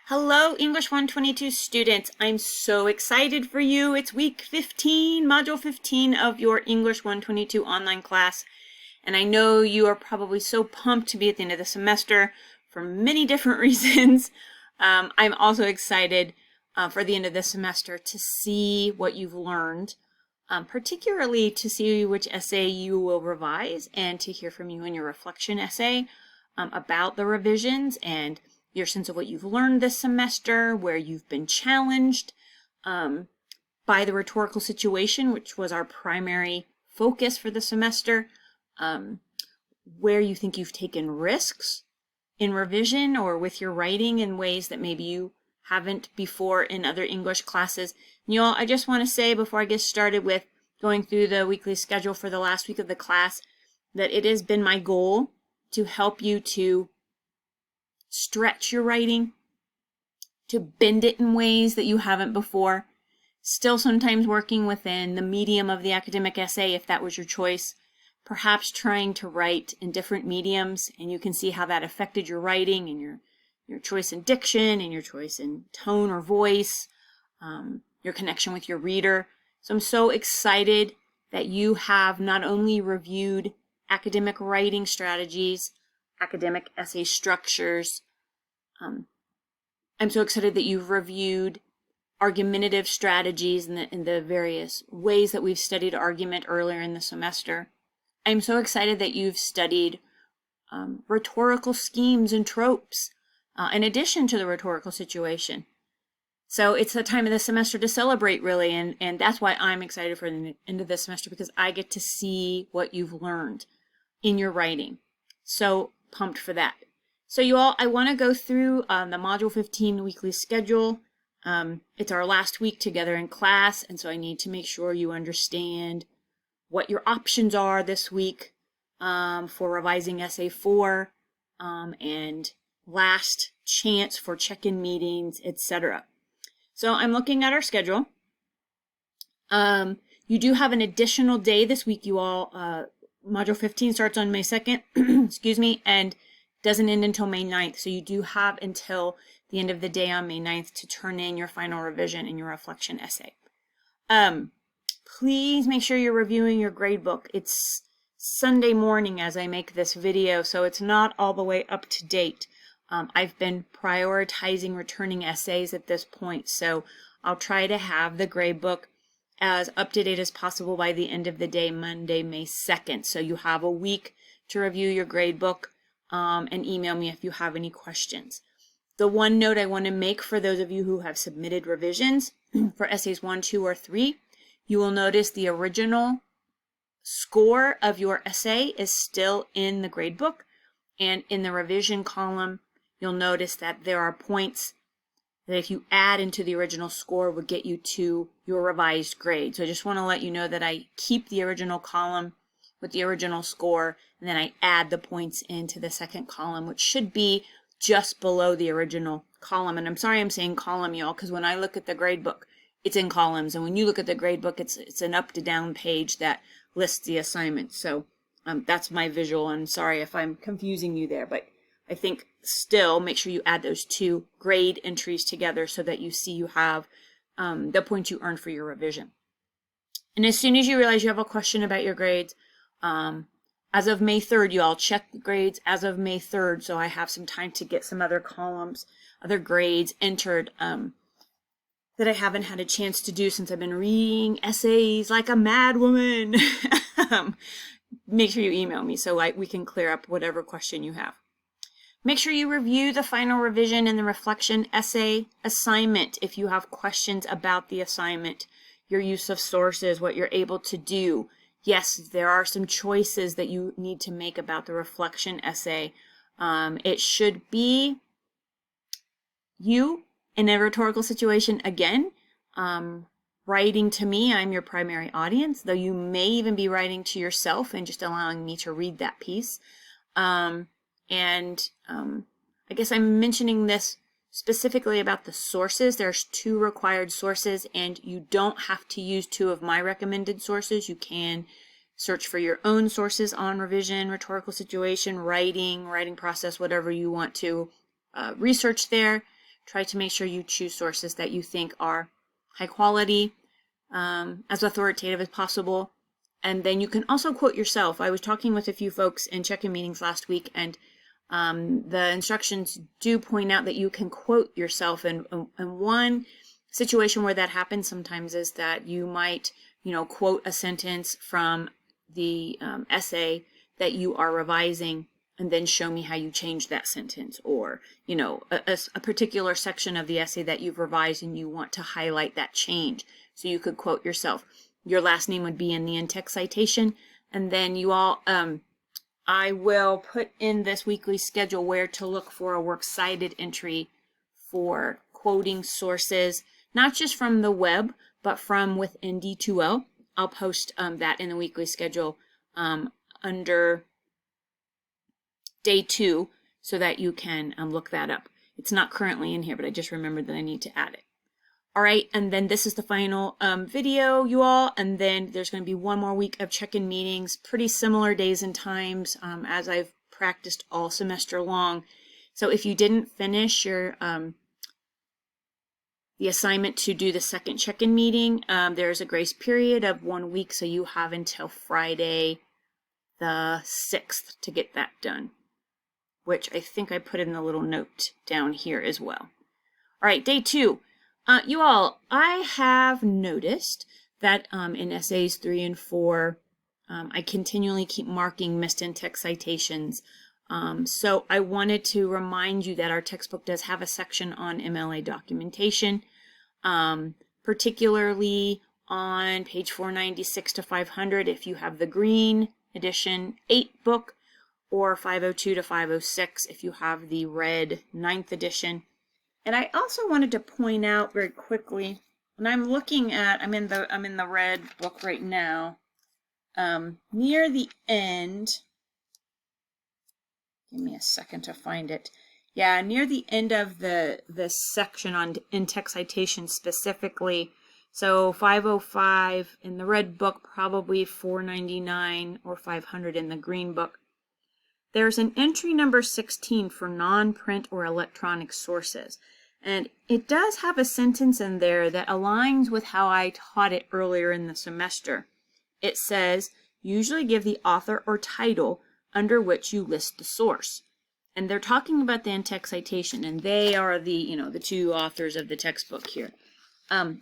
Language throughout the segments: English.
Hello, English 122 students. I'm so excited for you. It's week 15, module 15 of your English 122 online class. And I know you are probably so pumped to be at the end of the semester for many different reasons. I'm also excited for the end of the semester to see what you've learned, particularly to see which essay you will revise and to hear from you in your reflection essay about the revisions and your sense of what you've learned this semester, where you've been challenged by the rhetorical situation, which was our primary focus for the semester, where you think you've taken risks in revision or with your writing in ways that maybe you haven't before in other English classes. And y'all, I just want to say before I get started with going through the weekly schedule for the last week of the class, that it has been my goal to help you to stretch your writing, to bend it in ways that you haven't before, still sometimes working within the medium of the academic essay if that was your choice, perhaps trying to write in different mediums, and you can see how that affected your writing and your choice in diction and your choice in tone or voice, your connection with your reader. So I'm so excited that you have not only reviewed academic writing strategies, academic essay structures. I'm so excited that you've reviewed argumentative strategies in the various ways that we've studied argument earlier in the semester. I'm so excited that you've studied rhetorical schemes and tropes in addition to the rhetorical situation. So it's the time of the semester to celebrate, really, and that's why I'm excited for the end of the semester, because I get to see what you've learned in your writing. So pumped for that. So you all, I want to go through the Module 15 weekly schedule. It's our last week together in class, and so I need to make sure you understand what your options are this week for revising Essay 4 and last chance for check-in meetings, etc. So I'm looking at our schedule. You do have an additional day this week, you all. Module 15 starts on May 2nd, excuse me, and doesn't end until May 9th. So you do have until the end of the day on May 9th to turn in your final revision and your reflection essay. Please make sure you're reviewing your grade book. It's Sunday morning as I make this video, so it's not all the way up to date. I've been prioritizing returning essays at this point, so I'll try to have the grade book as up to date as possible by the end of the day, Monday, May 2nd. So you have a week to review your grade book and email me if you have any questions. The one note I want to make for those of you who have submitted revisions for essays 1, 2, or 3, you will notice the original score of your essay is still in the grade book, and in the revision column, you'll notice that there are points that if you add into the original score would get you to your revised grade. So I just want to let you know that I keep the original column with the original score, and then I add the points into the second column, which should be just below the original column. And I'm sorry I'm saying column, y'all, because when I look at the grade book, it's in columns, and when you look at the grade book, it's an up to down page that lists the assignments. So that's my visual. I'm sorry if I'm confusing you there, but I think still make sure you add those two grade entries together so that you see you have the points you earned for your revision. And as soon as you realize you have a question about your grades, as of May 3rd, you all check the grades as of May 3rd, so I have some time to get some other columns, other grades entered that I haven't had a chance to do since I've been reading essays like a mad woman. Make sure you email me so we can clear up whatever question you have. Make sure you review the final revision and the reflection essay assignment if you have questions about the assignment, your use of sources, what you're able to do. Yes, there are some choices that you need to make about the reflection essay. It should be you in a rhetorical situation again. Writing to me, I'm your primary audience, though you may even be writing to yourself and just allowing me to read that piece. I guess I'm mentioning this specifically about the sources. There's 2 required sources, and you don't have to use 2 of my recommended sources. You can search for your own sources on revision, rhetorical situation, writing process, whatever you want to research there. try to make sure you choose sources that you think are high quality, as authoritative as possible. And then you can also quote yourself. I was talking with a few folks in check-in meetings last week, and the instructions do point out that you can quote yourself. And one situation where that happens sometimes is that you might, quote a sentence from the essay that you are revising, and then show me how you changed that sentence, or a particular section of the essay that you've revised and you want to highlight that change. So you could quote yourself. Your last name would be in the in-text citation, and then you all, I will put in this weekly schedule where to look for a works cited entry for quoting sources, not just from the web, but from within D2L. I'll post that in the weekly schedule under day 2 so that you can look that up. It's not currently in here, but I just remembered that I need to add it. All right, and then this is the final video, you all, and then there's going to be one more week of check-in meetings, pretty similar days and times as I've practiced all semester long. So if you didn't finish your the assignment to do the second check-in meeting, there's a grace period of 1 week, so you have until Friday the 6th to get that done, which I think I put in the little note down here as well. All right, day 2. You all, I have noticed that in essays 3 and 4, I continually keep marking missed in-text citations. So I wanted to remind you that our textbook does have a section on MLA documentation, particularly on page 496 to 500 if you have the green edition 8 book, or 502 to 506 if you have the red 9th edition. And I also wanted to point out very quickly, when I'm looking at, I'm in the red book right now, near the end, give me a second to find it. Yeah, near the end of the section on in-text citations specifically, so 505 in the red book, probably 499 or 500 in the green book. There's an entry number 16 for non-print or electronic sources. And it does have a sentence in there that aligns with how I taught it earlier in the semester. It says, usually give the author or title under which you list the source. And they're talking about the in-text citation, and they are the, the 2 authors of the textbook here.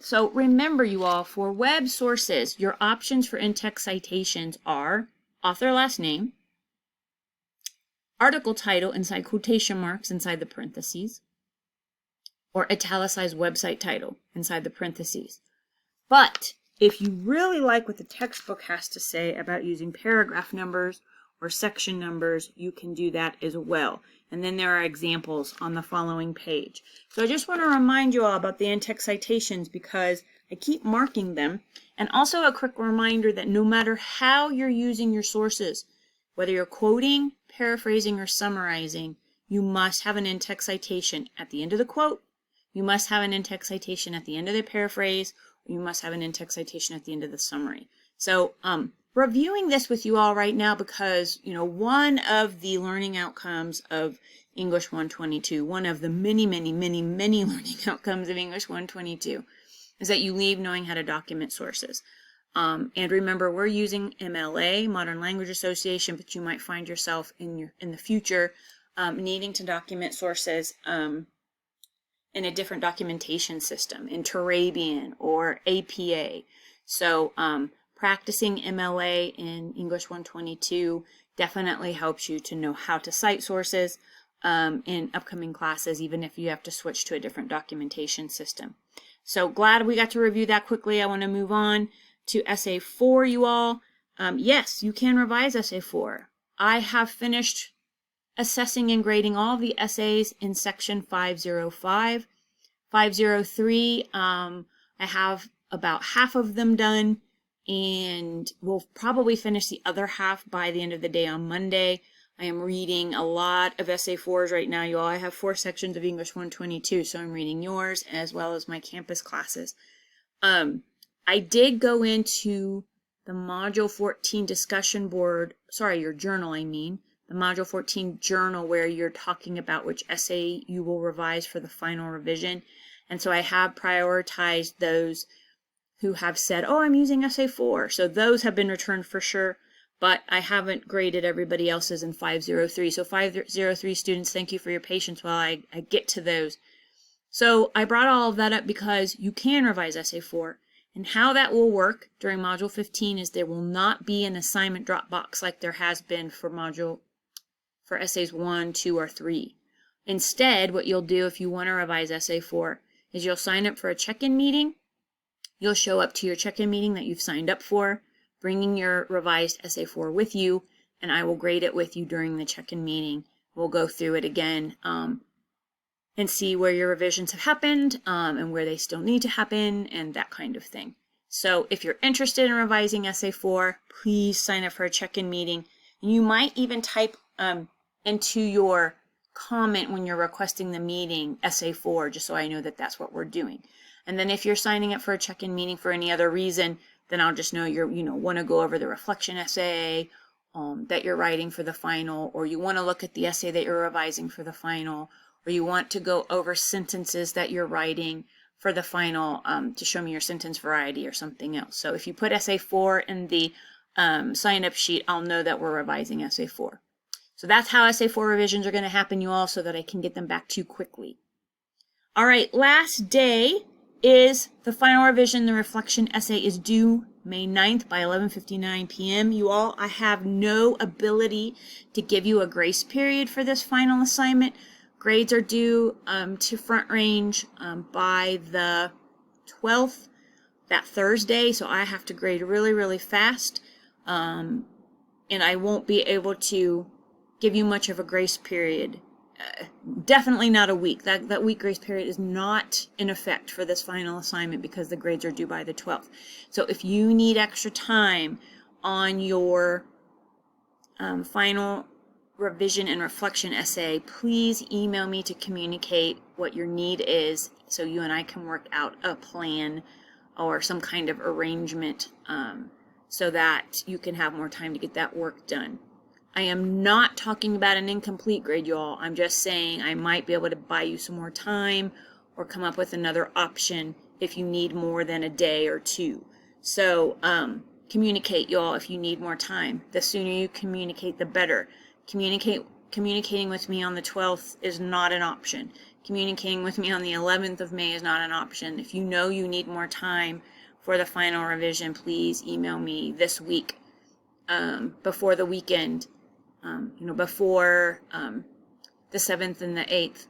So remember, you all, for web sources, your options for in-text citations are author last name, article title inside quotation marks inside the parentheses, or italicized website title inside the parentheses. But if you really like what the textbook has to say about using paragraph numbers or section numbers, you can do that as well. And then there are examples on the following page. So I just want to remind you all about the in-text citations because I keep marking them. And also a quick reminder that no matter how you're using your sources, whether you're quoting, paraphrasing, or summarizing, you must have an in-text citation at the end of the quote. You must have an in-text citation at the end of the paraphrase, or you must have an in-text citation at the end of the summary. So reviewing this with you all right now because, one of the learning outcomes of English 122, one of the many, many, many, many learning outcomes of English 122 is that you leave knowing how to document sources. And remember, we're using MLA, Modern Language Association, but you might find yourself in the future needing to document sources in a different documentation system, in Turabian or APA. So practicing MLA in English 122 definitely helps you to know how to cite sources in upcoming classes, even if you have to switch to a different documentation system. So glad we got to review that quickly. I want to move on to Essay 4, you all. Yes, you can revise Essay 4. I have finished assessing and grading all of the essays in section 505. 503, I have about half of them done, and we'll probably finish the other half by the end of the day on Monday. I am reading a lot of Essay 4s right now, you all. I have 4 sections of English 122, so I'm reading yours as well as my campus classes. I did go into the Module 14 discussion board, sorry, your journal, the Module 14 journal where you're talking about which essay you will revise for the final revision. And so I have prioritized those who have said, oh, I'm using essay 4. So those have been returned for sure, but I haven't graded everybody else's in 503. So 503 students, thank you for your patience while I get to those. So I brought all of that up because you can revise essay 4. And how that will work during Module 15 is there will not be an assignment drop box like there has been for essays 1, 2, or 3. Instead, what you'll do if you want to revise essay 4 is you'll sign up for a check-in meeting. You'll show up to your check-in meeting that you've signed up for, bringing your revised essay 4 with you, and I will grade it with you during the check-in meeting. We'll go through it again and see where your revisions have happened and where they still need to happen and that kind of thing. So if you're interested in revising essay 4, please sign up for a check-in meeting. And you might even type into your comment when you're requesting the meeting essay 4, just so I know that that's what we're doing. And then if you're signing up for a check-in meeting for any other reason, then I'll just know you want to go over the reflection essay that you're writing for the final, or you want to look at the essay that you're revising for the final, or you want to go over sentences that you're writing for the final to show me your sentence variety or something else. So if you put essay 4 in the sign-up sheet, I'll know that we're revising essay 4. So that's how essay 4 revisions are going to happen, you all, so that I can get them back to you quickly. All right, last day is the final revision. The reflection essay is due May 9th by 11:59 p.m. You all, I have no ability to give you a grace period for this final assignment. Grades are due to Front Range by the 12th, that Thursday, so I have to grade really, really fast, and I won't be able to give you much of a grace period. Definitely not a week. That week grace period is not in effect for this final assignment because the grades are due by the 12th. So if you need extra time on your final revision and reflection essay, please email me to communicate what your need is so you and I can work out a plan or some kind of arrangement so that you can have more time to get that work done. I am not talking about an incomplete grade, y'all. I'm just saying I might be able to buy you some more time or come up with another option if you need more than a day or two. So communicate, y'all, if you need more time. The sooner you communicate, the better. Communicating with me on the 12th is not an option. Communicating with me on the 11th of May is not an option. If you know you need more time for the final revision, please email me this week before the weekend, before the 7th and the 8th,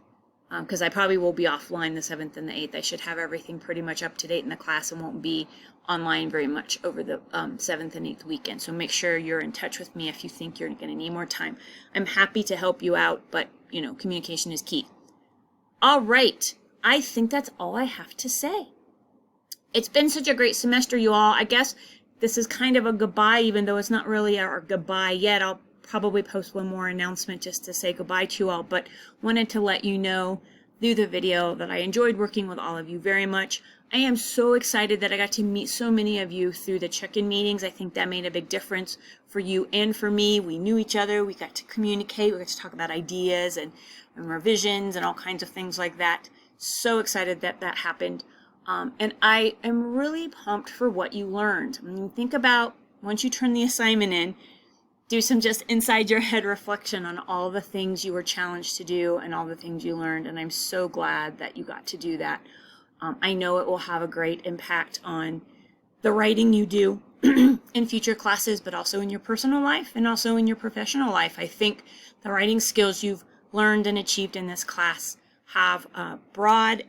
because I probably will be offline the 7th and the 8th. I should have everything pretty much up to date in the class and won't be online very much over the 7th and 8th weekend. So make sure you're in touch with me if you think you're going to need more time. I'm happy to help you out, but, communication is key. All right. I think that's all I have to say. It's been such a great semester, you all. I guess this is kind of a goodbye, even though it's not really our goodbye yet. I'll probably post one more announcement just to say goodbye to you all, but wanted to let you know through the video that I enjoyed working with all of you very much. I am so excited that I got to meet so many of you through the check-in meetings. I think that made a big difference for you and for me. We knew each other. We got to communicate. We got to talk about ideas and revisions and all kinds of things like that. So excited that that happened. And I am really pumped for what you learned. I mean, think about once you turn the assignment in, do some just inside your head reflection on all the things you were challenged to do and all the things you learned. And I'm so glad that you got to do that. I know it will have a great impact on the writing you do in future classes, but also in your personal life and also in your professional life. I think the writing skills you've learned and achieved in this class have broad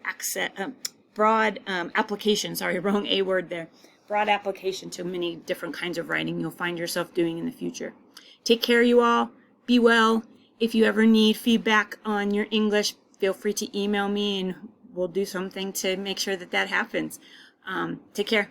application, sorry, wrong A word there, broad application to many different kinds of writing you'll find yourself doing in the future. Take care, you all. Be well. If you ever need feedback on your English, feel free to email me and we'll do something to make sure that that happens. Take care.